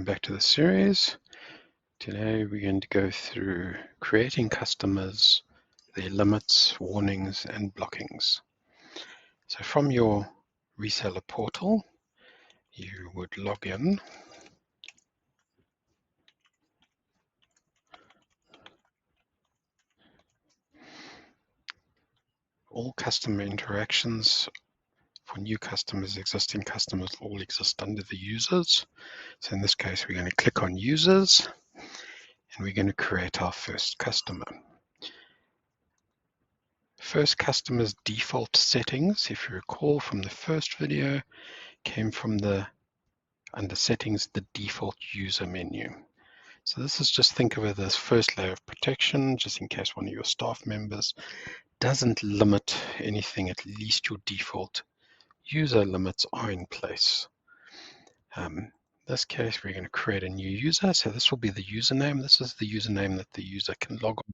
back to the series. Today we're going to go through creating customers, their limits, warnings, and blockings. So from your reseller portal, you would log in. All customer interactions for new customers, existing customers, all exist under the users. So in this case, we're going to click on users, and we're going to create our first customer. First customer's default settings, if you recall from the first video, came from under settings, the default user menu. So this is just think of it as first layer of protection, just in case one of your staff members doesn't limit anything, at least your default user limits are in place. In this case, we're going to create a new user. So this will be the username. This is the username that the user can log on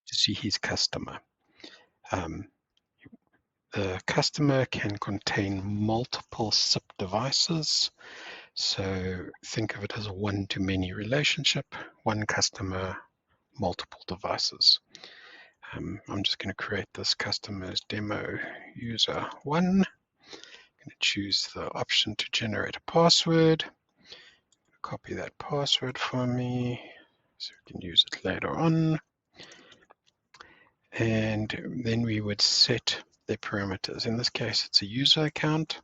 to see his customer. The customer can contain multiple SIP devices. So think of it as a one-to-many relationship, one customer, multiple devices. I'm just going to create this customer as demo user 1. I'm going to choose the option to generate a password. Copy that password for me so we can use it later on. And then we would set the parameters. In this case, it's a user account.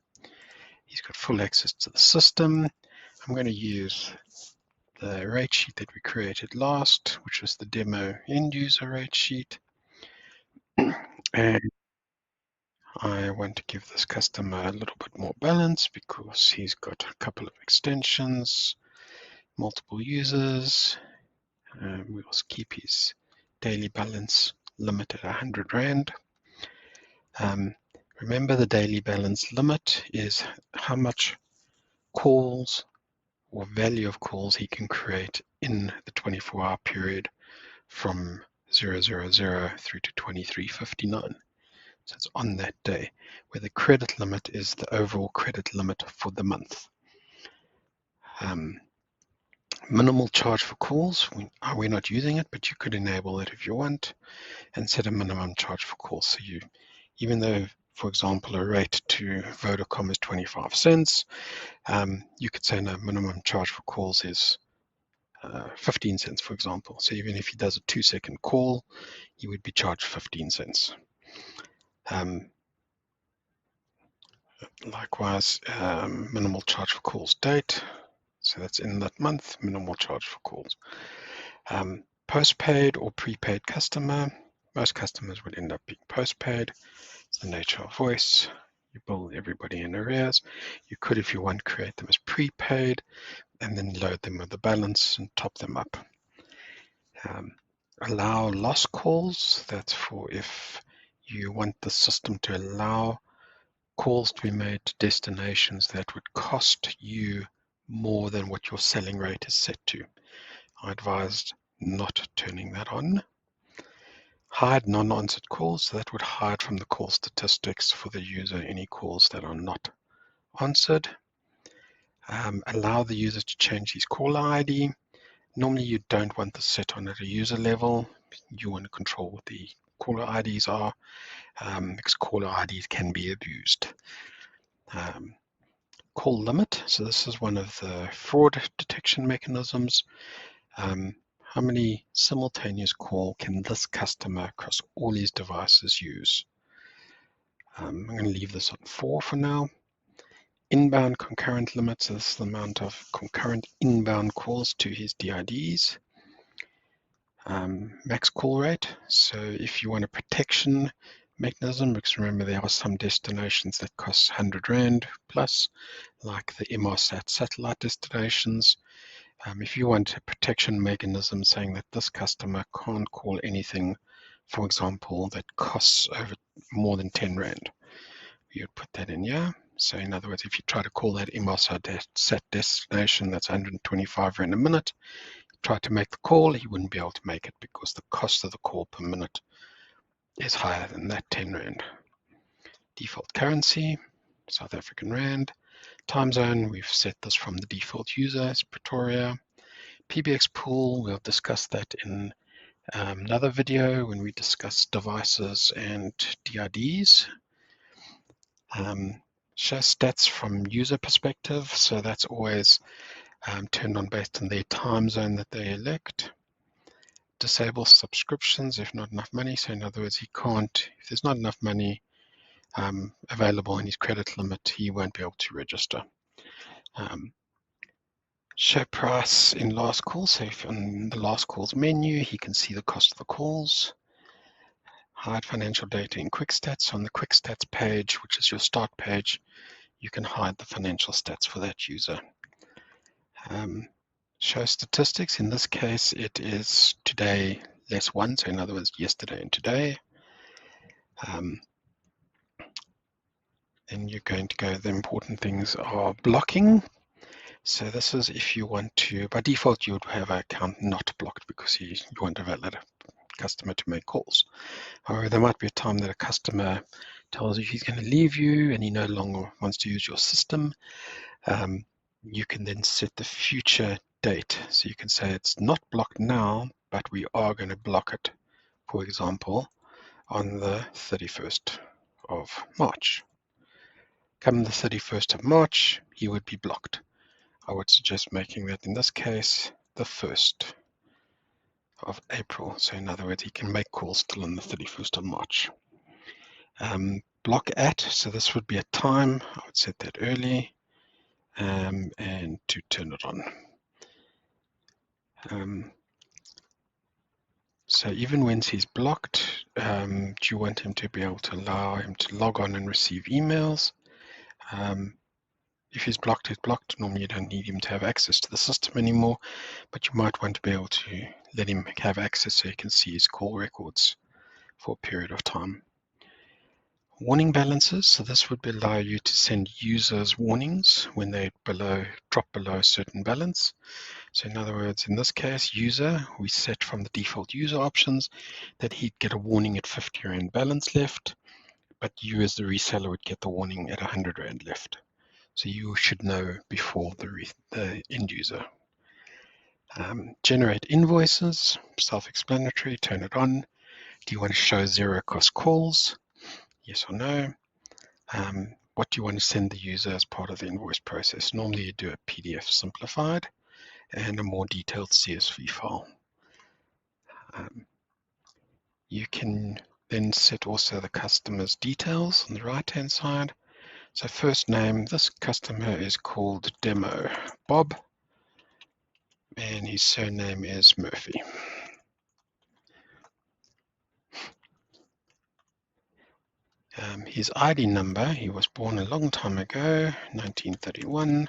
He's got full access to the system. I'm going to use the rate sheet that we created last, which was the demo end user rate sheet. And I want to give this customer a little bit more balance because he's got a couple of extensions, multiple users. We will keep his daily balance limit at 100 Rand. Remember, the daily balance limit is how much calls or value of calls he can create in the 24-hour period from 000 through to 2359. So it's on that day, where the credit limit is the overall credit limit for the month. Minimal charge for calls, we're not using it, but you could enable it if you want and set a minimum charge for calls. So you, even though, for example, a rate to Vodacom is 25 cents, you could say no, minimum charge for calls is 15 cents, for example. So even if he does a 2-second call, he would be charged 15 cents. Likewise, minimal charge for calls date. So that's in that month, minimal charge for calls. Postpaid or prepaid customer. Most customers would end up being postpaid. It's the nature of voice. You bill everybody in arrears. You could, if you want, create them as prepaid and then load them with the balance and top them up. Allow lost calls. That's for if you want the system to allow calls to be made to destinations that would cost you more than what your selling rate is set to. I advised not turning that on. Hide non-answered calls. So that would hide from the call statistics for the user any calls that are not answered. Allow the user to change his caller ID. Normally you don't want this set on at a user level. You want to control what the caller IDs are, because caller IDs can be abused. Call limit. So this is one of the fraud detection mechanisms. How many simultaneous call can this customer across all these devices use? I'm going to leave this on 4 for now. Inbound concurrent limits. So this is the amount of concurrent inbound calls to his DIDs. Max call rate. So if you want a protection mechanism, because remember there are some destinations that cost 100 Rand plus, like the Inmarsat satellite destinations. If you want a protection mechanism saying that this customer can't call anything, for example, that costs over more than 10 Rand, you'd put that in here. So in other words, if you try to call that Inmarsat sat destination that's 125 Rand a minute, try to make the call, he wouldn't be able to make it because the cost of the call per minute is higher than that 10 Rand. Default currency, South African Rand. Time zone, we've set this from the default user as Pretoria. PBX pool, we'll discuss that in another video when we discuss devices and DIDs. Show stats from user perspective, so that's always turned on based on their time zone that they elect. Disable subscriptions if not enough money, so in other words, he can't, if there's not enough money available in his credit limit, he won't be able to register. Show price in last call, so if on the last calls menu, he can see the cost of the calls. Hide financial data in quick stats. On the quick stats page, which is your start page, you can hide the financial stats for that user. Show statistics. In this case, it is today less one, so in other words, yesterday and today. Then you're going to go, the important things are blocking. So this is if you want to, by default, you would have an account not blocked because you want to allow a customer to make calls. However, there might be a time that a customer tells you he's going to leave you and he no longer wants to use your system. You can then set the future date. So you can say it's not blocked now, but we are going to block it, for example, on the 31st of March. Come the 31st of March, he would be blocked. I would suggest making that, in this case, the 1st of April. So in other words, he can make calls still on the 31st of March. Block at, so this would be a time. I would set that early and to turn it on. So even when he's blocked, do you want him to be able to allow him to log on and receive emails? If he's blocked, he's blocked. Normally you don't need him to have access to the system anymore, but you might want to be able to let him have access so he can see his call records for a period of time. Warning balances, so this would allow you to send users warnings when they drop below a certain balance. So in other words, in this case, user, we set from the default user options that he'd get a warning at 50 Rand balance left, but you as the reseller would get the warning at 100 Rand left. So you should know before the end user. Generate invoices, self-explanatory, turn it on. Do you want to show zero cost calls? Yes or no. What do you want to send the user as part of the invoice process? Normally you do a PDF simplified and a more detailed CSV file. You can then set also the customer's details on the right-hand side. So first name, this customer is called Demo Bob, and his surname is Murphy. His ID number, he was born a long time ago, 1931,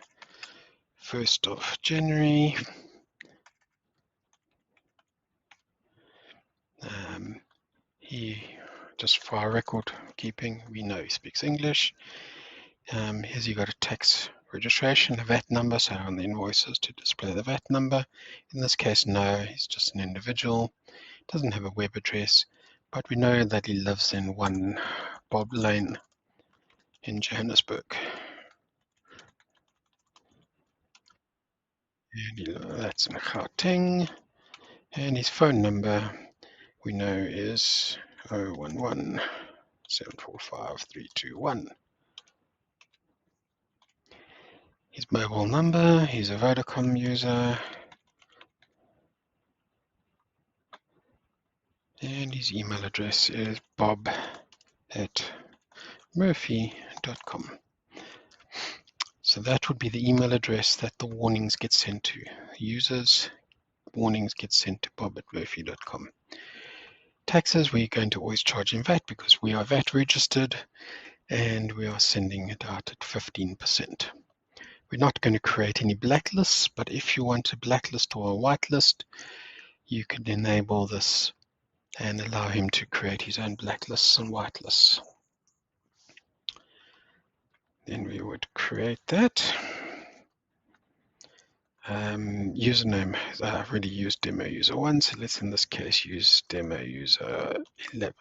1st of January. Just for our record keeping, we know he speaks English. Here's you got a tax registration, a VAT number, so on the invoices to display the VAT number. In this case, no, he's just an individual, doesn't have a web address, but we know that he lives in 1 Bob Lane in Johannesburg. And that's in Gauteng. And his phone number we know is 011 745 321. His mobile number, he's a Vodacom user. And his email address is bob@murphy.com. So that would be the email address that the warnings get sent to. Users, warnings get sent to bob@murphy.com. Taxes, we're going to always charge in VAT because we are VAT registered and we are sending it out at 15%. We're not going to create any blacklists, but if you want a blacklist or a whitelist, you can enable this and allow him to create his own blacklists and whitelists. Then we would create that. Username, I've already used demo user 1, so let's in this case use demo user 11.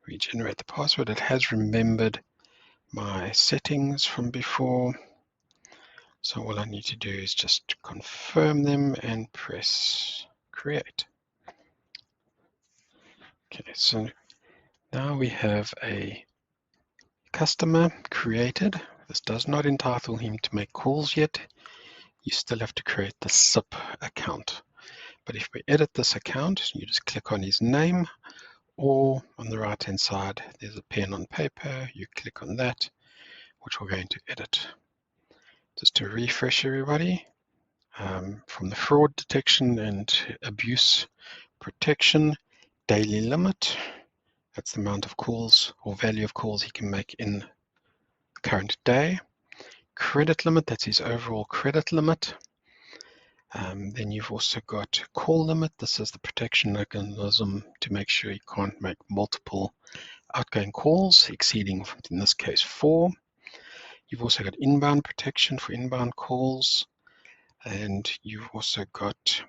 Regenerate the password. It has remembered my settings from before. So all I need to do is just confirm them and press create. Okay, so now we have a customer created. This does not entitle him to make calls yet. You still have to create the SIP account. But if we edit this account, you just click on his name, or on the right hand side there's a pen on paper. You click on that, which we're going to edit. Just to refresh everybody, from the fraud detection and abuse protection, daily limit, that's the amount of calls or value of calls he can make in the current day. Credit limit, that's his overall credit limit. Then you've also got call limit. This is the protection mechanism to make sure you can't make multiple outgoing calls exceeding, in this case, 4. You've also got inbound protection for inbound calls, and you've also got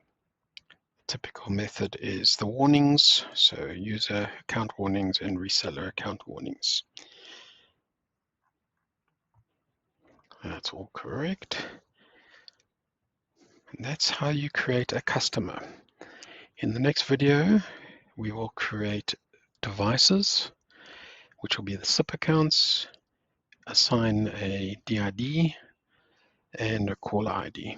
typical method is the warnings, so user account warnings and reseller account warnings. That's all correct. And that's how you create a customer. In the next video, we will create devices, which will be the SIP accounts, assign a DID and a caller ID.